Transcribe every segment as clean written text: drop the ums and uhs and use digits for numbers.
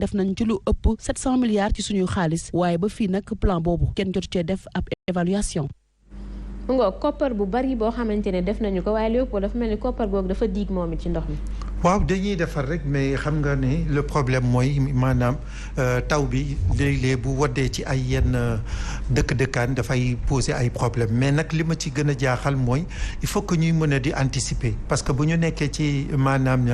def nañ ci lu ëpp 700 milliards ci suñu xaalis waaye ba fii nag plan boobu kenn jotu cee def ab évaluation. nga koppar bu bari boo xamante ne def nañu ko waaye Léopold dafa mel ni koppar googu dafa diig moom it ci ndox mi. waaw dañuy defar rek mais xam nga ne le problème mooy maanaam taw bi léeg-léeg bu woddee ci ay yenn dëkk-dëkkaan dafay poser ay problème mais nag li ma ci gën a jaaxal mooy il faut que ñuy mën a di anticiper parce que bu ñu nekkee ci maanaam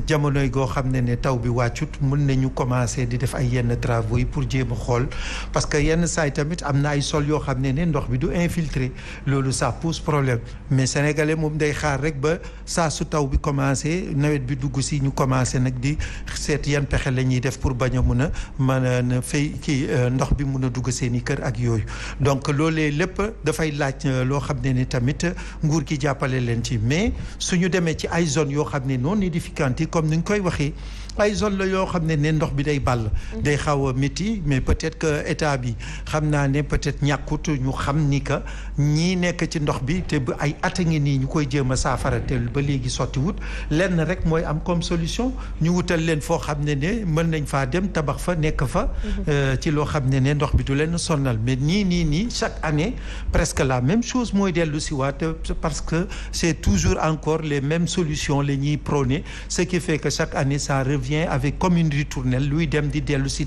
jamonoy goo xam ne taw bi wàccut mën nañu commencer di def ay yenn travaux yi pour jéem a xool parce que yenn saay tamit am na ay sol yoo xam ne ndox bi du infiltré loolu ça pose problème mais sénégalais moom day xaar rek ba saa su taw bi commencé nawet bi dugg si ñu commencé nag di seet yan pexe la ñuy def pour bañ a mën a fay kii ndox bi mun a dugg seen i kër ak yooyu donc loolee lépp dafay laaj loo xam ne tamit nguur gi jàppale leen ci mais suñu demee ci ay zones yoo xam ne non édificantes comme ni ñu koy waxee ay zone la yoo xam ne ndox bi day ball day xaw a métti mais peut-être que état bi xam naa ne peut-être ñàkkut ñu xam ni que ñii nekk ci ndox bi te bu ay at a ngi nii ñu koy jéem a saafara te ba léegi sotti wut lenn rek mooy am comme solution ñu wutal leen foo xam ne mën nañ faa dem tabax fa nekk fa ci loo xam ne ndox bi du leen sonnal mais nii chaque année presque la même chose mooy dellu si waat parce que c'est toujours encore les mêmes solutions la ñuy prôner ce qui fait que chaque année ça revient avec comme une ritournelle luy dem di dellu si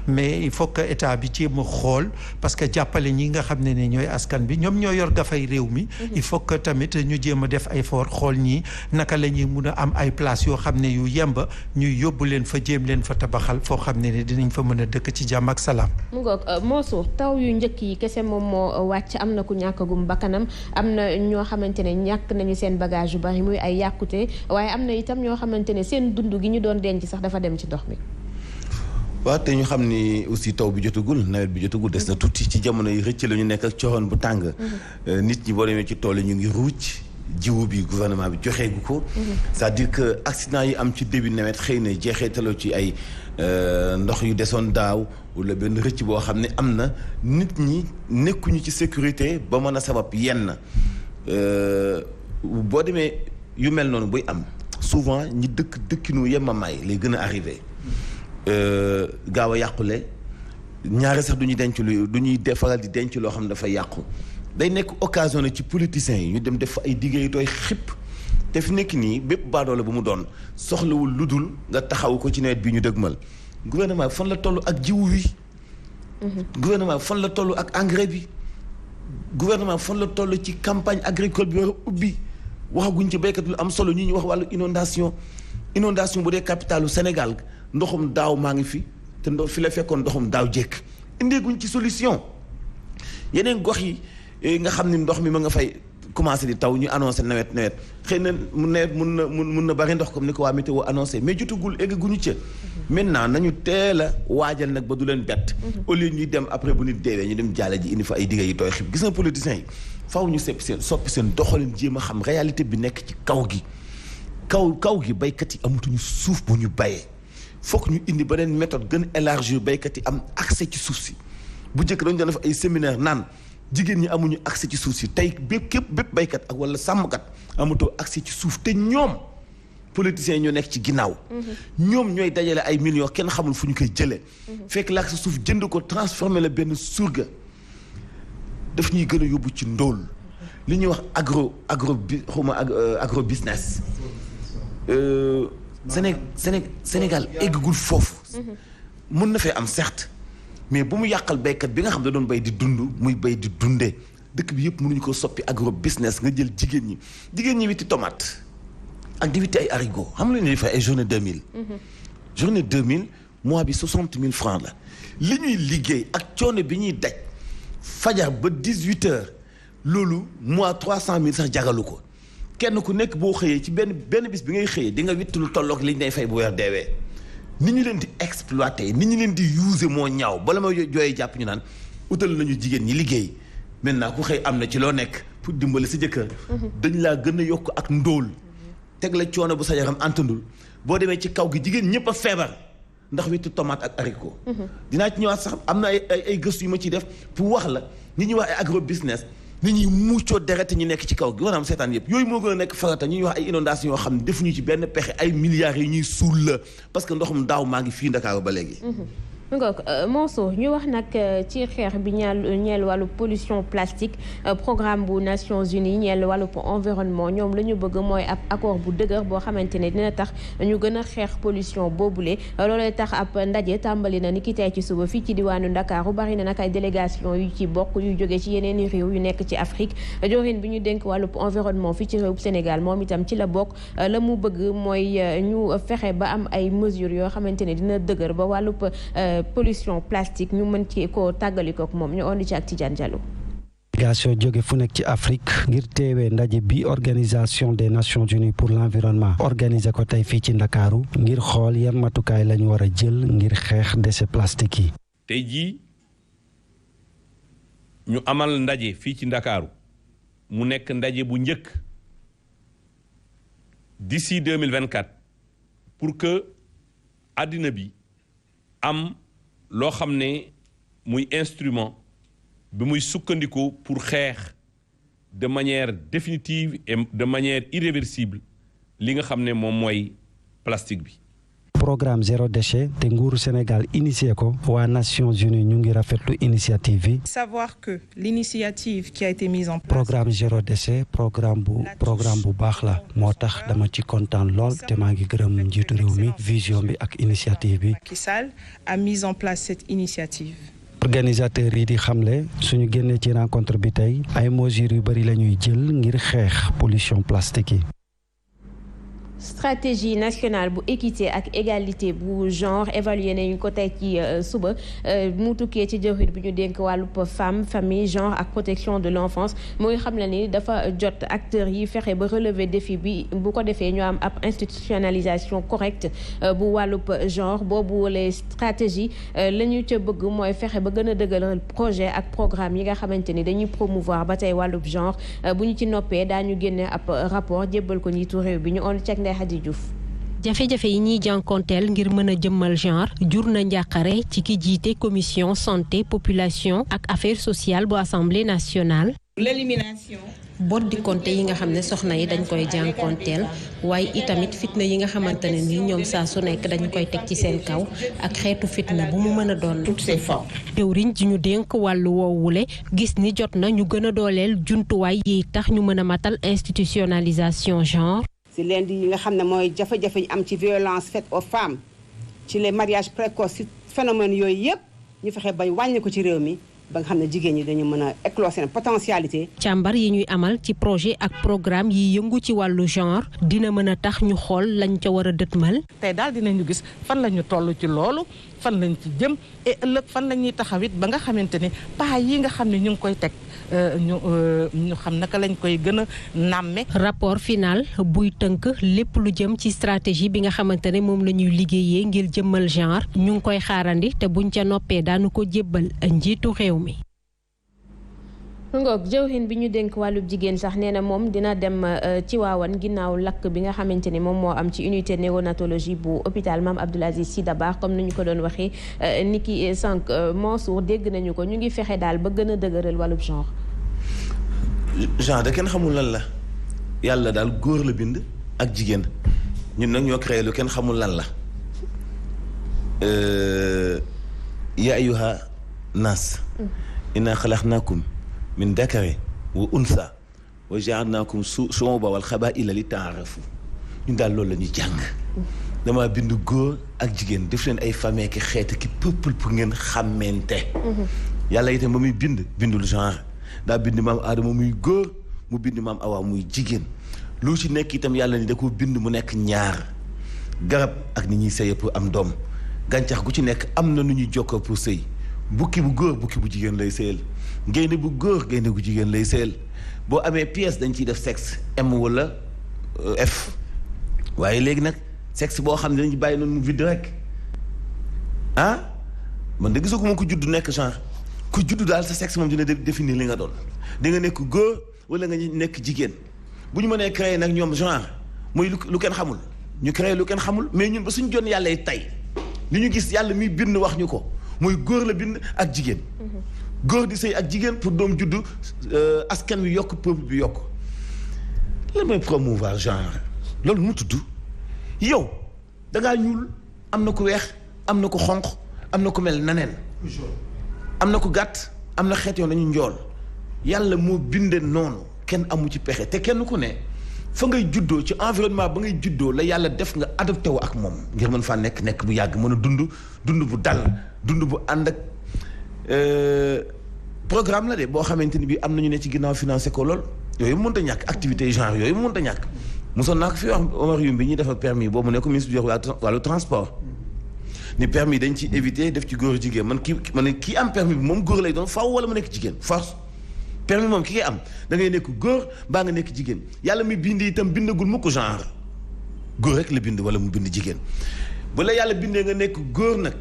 mais il faut que état bi ci mu xool parce que jàppale ñi nga xam ne ñooy askan bi ñoom ñoo yor dafay réew mi il faut que tamit ñu jéem a def effort xool ñi naka la ñuy mun a am ay place yoo xam ne yu yemba ñuy yóbbu leen fa jéem leen fa tabaxal foo xam ne dinañ fa mën a dëkk ci jàmm ak salaam. mu ngoog Moosu taw yu njëkk yi kese moom moo wàcc am na ku ñàkkagum bakkanam am na ñoo xamante ne ñàkk nañu seen bagage yu bari muy ay yàqute waaye am na itam ñoo xamante ne seen dund gi ñu doon denc sax dafa dem ci ndox mi. waaw te ñu xam ni aussi taw bi jotagul nawet bi jotagul des na tuuti ci jamono yi rëcc la ñu nekk ak coxoon bu tàng. nit ñi boo demee ci tool yi ñu ngi ruuj jiwu bi gouvernement bi joxeegu ko. c'est-à-dire que accident yi am ci début nawet xëy na jeexeetaloo ci ay ndox yu desoon daaw wala benn rëcc boo xam ne am na nit ñi nekkuñu ci sécurité ba mën a sabab yenn boo demee yu mel noonu buy am. souvent ñi dëkkinu yemamaay lay gën a arrivé gaaw a yàqule ñaare sax du ñuy denc lu du ñuy faral di denc loo xam ne dafa yàqu day nekk occasion na ci politiciens yi ñu dem def ay diggéey tooy xip te fi nekk nii bépp baadoole bu mu doon soxlawul lu dul nga taxaw ko ci nawet bi ñu dëgmal gouvernement bi fan la toll ak jiwu wi gouvernement bi fan la toll ak engrais bi gouvernement bi fan la toll ci campagne agricole bi war a ubbi waxaguñ ci béykat lu am solo ñu wax wàllu inondation bu dee capitalu Sénégal ndoxum daaw maa ngi fi te fi la fekkoon ndoxum daaw jekk indeeguñ ci solution yeneen gox yi nga xam ni ndox mi ma nga fay commencé di taw ñu annoncé nawet xëy na nawet mun na bari ndox comme ni ko waa météo annoncé mais jotagul eggaguñu ca maintenant nañu teel a waajal nag ba du leen bett au lieu ñuy dem après bu nit deewee ñu dem jaale ji indi fa ay digga yi tooy xib gis nga politiciens yi faw ñu soppi seen doxalin jéem a xam réalité bi nekk ci kaw gi baykat yi amatuñu suuf bu ñu bayee fokk ñu indi beneen méthode gën élargir baykat yi am accès ci suuf si bu njëkk dañu doon def ay séminaire naan jigéen ñi amuñu accès ci suuf si tey bépp baykat ak wala sàmmkat amatoo accès ci suuf te ñoom politiciens yi ñoo nekk ci ginnaaw ñoom ñooy dajale ay millions kenn xamul fu ñu koy jëlee fekk laak sa suuf jënd ko transformer la benn surga daf ñuy gën a yóbbu ci ndóol li ñuy wax agro business Sénégal eggagul foofu mën na fee am certes mais bu mu yàqal béykat bi nga xam ne doon bay di dund muy bay di dundee dëkk bi yëpp mënuñu ko soppi agro business nga jël jigéen ñi witti tomate ak di witti ay haricot xam nga ni fay ay journée 2000 journée 2000 mois bi 60 000 francs la li ñuy liggéey ak coono bi ñuy daj fajar ba 18 heures loolu mois 300 000 sax jagalu ko kenn ku nekk boo xëyee ci benn bis bi ngay xëyee di nga witt lu tolloog liñ day fay bu weer deewee nit ñi leen di exploiter nit ñi leen di user moo ñaaw bala ma jooyee jàpp ñu naan utal nañu jigéen ñi liggéey maintenant ku xëy am na ci loo nekk pour dimbali sa jëkkër dañ laa gën a yokk ak ndóol teg la coono bu sa yaram antandul boo demee ci kaw gi jigéen ñëpp a feebar ndax witti tomate ak haricot dinaa ci ñëwaat sax am na ay gëstu yu ma ciy def pour wax la ñi ñuy wax ay agro business nit ñi muccoo deret ñu nekk ci kaw gi maanaam seetaan yëpp yooyu moo gën a nekk farata ñu ñuy wax ay inondation yoo xam ne defuñu ci benn pexe ay milliards yi ñuy suul la parce que ndoxum daaw maa ngi fii Ndakaaru ba léegi. Mansour ñu wax nag ci xeex bi ñeel wàllu pollution plastique programme bu Nations Unies ñeel wàllu environnement ñoom la ñu bëgg mooy ab accord bu dëgër boo xamante ne dina tax ñu gën a xeex pollution boobule loolee tax ab ndaje tàmbali na ni ki tey ci suba fii ci diwaanu Ndakaaru bari na nag ay délégation yu ci bokk yu jóge ci yeneen i réew yu nekk ci Afrique jorin bi ñu dénk wàllu environnement fii ci réew Sénégal moom itam ci la bokk la mu bëgg mooy ñu fexe ba am ay mesures yoo xamante ne dina dëgër ba wàllu pollution plastique ñu mën ci ko tàggalikook moom ñu ondi ci ak Tidiane Diallo. délégation jóge fu nekk ci Afrique ngir teewee ndaje bi organisation des Nations Unies pour l'environnement organisé ko tey fii ci Ndakaaru ngir xool yan matukaay lañu war a jël ngir xeex déchets plastiques yi. tey jii ñu amal ndaje fii ci Ndakaaru mu nekk ndaje bu njëkk d'ici 2024 pour que àddina bi am loo xam ne muy instrument bi muy sukkandiku pour xeex de manière définitive et de manière irréversible li nga xam ne moom mooy plastique bi. programme zéro déchet te nguuru Sénégal initié ko waa Nations Unies ñu ngi rafetlu initiative bi. savoir que l'initiative qui a été mise en place. programme zéro déchet programme bu baax la moo tax dama ci kontaan lool te maa ngi gërëm njiitu réew mi vision bi ak initiative bi. Macky Sall a mis en place cette initiative. organisateurs yi di xamle suñu génnee ci rencontre bi tey ay mesures yu bari la ñuy jël ngir xeex pollution plastique yi. stratégie nationale bu équité ak égalité bu genre évalué nañu ko tey ci suba mu tukkee ci jëwriñ bi ñu dénk wàllu femme famille genre ak protection de l'enfance muy xam la ni dafa jot acteurs yi fexe ba relever défi bi bu ko defee ñu am ab institutionnalisation correcte bu wàllu genre boobu les stratégies la ñu ca bëgg mooy fexe ba gën a dëgëral projet ak programme yi nga xamante ni dañuy promouvoir ba tey wàllu genre bu ñu ci noppee daañu génne ab rapport jébbal ko njiitu réew bi ñu on cek Hadi Diouf. jafe-jafe yi ñuy jànkonteel ngir mën a jëmmal genre jur na njàqare ci ki jiite commission santé population ak affaires sociales bu assemblée nationale. l'élimination. boddi konte yi nga xam ne soxna yi dañ koy jànkonteel waaye itamit fitna yi nga xamante ne ni ñoom saa su nekk dañ koy teg ci seen kaw ak xeetu fitna bu mu mën a doon. toutes ces formes. jëwriñ ji ñu dénk wàllu woowule gis ni jot na ñu gën a dooleel jumtuwaay yi tax ñu mën a matal institutionnalisation genre. ci leen di yi nga xam ne mooy jafe-jafe yi am ci violence faite aux femmes ci les mariages précoces ci phénomène yooyu yëpp ñu fexe bay wàññi ko ci réew mi ba nga xam ne jigéen ñi dañu mën a éclore seen potentialité. càmbar yi ñuy amal ci projet ak programme yi yëngu ci wàllu genre dina mën a tax ñu xool lañ ca war a dëtmal. tey daal dinañu gis fan la ñu toll ci loolu fan lañ ci jëm et ëllëg fan la ñuy taxawit ba nga xamante ni pas yi nga xam ne ñu ngi koy teg ñu xam naka lañ koy gën a nàmme. rapport final buy tënk lépp lu jëm ci stratégie bi nga xamante ne moom la ñuy liggéeyee ngir jëmmal genre ñu ngi koy xaarandi te buñ ca noppee daanu ko jébbal njiitu réew mi. ngoog jëwriñ bi ñu dénk wàllub jigéen sax nee na moom dina dem ci waawan ginnaaw lakk bi nga xamante ni moom moo am ci unité néonatologie bu hôpital Mame Abdoul Aziz Sy Dabakh comme ni ñu ko doon waxee ni ki sànq Mansour dégg nañu ko ñu ngi fexe daal ba gën a dëgëral wàllub genre. genre da kenn xamul lan la yàlla daal góor la bind ak jigéen ñun nag ñoo créé lu kenn xamul lan la ya ayyuha nas inna xalaqnakum min dakari wa unsa wa ja'alnakum shu'uban wal qaba'ila li ta'arafu ñun daal loolu la ñuy jàng dama bind góor ak jigéen def leen ay famille ki xeet ki peuple pour ngeen xàmmente yàlla itam ba muy bindul genre daa bind maam Adama muy góor mu bind maam Awa muy jigéen lu ci nekk itam yàlla ni da ko bind mu nekk ñaar garab ak ni ñuy sëy pour am doom gàncax gu ci nekk am na nu ñuy jokkoo pour sëy bukki bu góor bukki bu jigéen lay sëyal gaynde bu góor gaynde bu jigéen lay sëyal boo amee pièce dañ ciy def sexe M wala F waaye léegi nag sexe boo xam ne dañuy bàyyi noonu mu vide rek ah man de gisoo ko moom ko judd nekk genre ku judd daal sa sexe moom dina définir li nga doon di nga nekk góor wala nga nekk jigéen bu ñu mënee créer nag ñoom genre mooy lu kenn xamul ñu créer lu kenn xamul mais ñun ba suñu jon yàlla tey li ñu gis yàlla muy bind wax ñu ko mooy góor la bind ak jigéen góor di sëy ak jigéen pour doom juddu askan wi yokk peuple bi yokk lan mooy promouvoir genre loolu mu tudd yow da ngaa ñuul am na ku weex am na ku xonq am na ku mel naneen am na ku gàtt am na xeet yoon nañu njool yàlla moo binde noonu kenn amu ci pexe te kenn ku ne fa ngay juddoo ci environnement ba ngay juddoo la yàlla def nga adopté wu ak moom ngir mën faa nekk bu yàgg mën a dund bu dal dund bu ànd ak programme la de boo xamante ni bii am nañu ne ci ginnaaw financé ko lool yooyu mënut a ñàkk activité genre yooyu mënut a ñàkk mosoon naa ko fi wax Omar Youm bi ñuy defal permis boobu ne ko ministre bi wax wàllu transport ni permis dañ ci éviter def ci góor jigéen man kii am permis bi moom góor lay doon faaw wala mu nekk jigéen force permis moom ki ngay am da ngay nekk góor mbaa nga nekk jigéen yàlla mi bind itam bindagul mu ko genre góor rek la bind wala mu bind jigéen bu la yàlla bindee nga nekk góor nag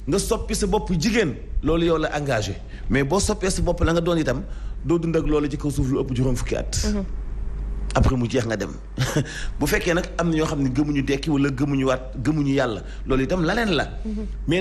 nga soppi sa bopp jigéen loolu yow la engagé mais boo soppee sa bopp la nga doon itam doo dund ak loolu ci kaw suuf lu ëpp juróom fukki at après mu jeex nga dem bu fekkee nag am na ñoo xam ne gëmuñu dekki wala gëmuñu yàlla loolu itam laneen la mais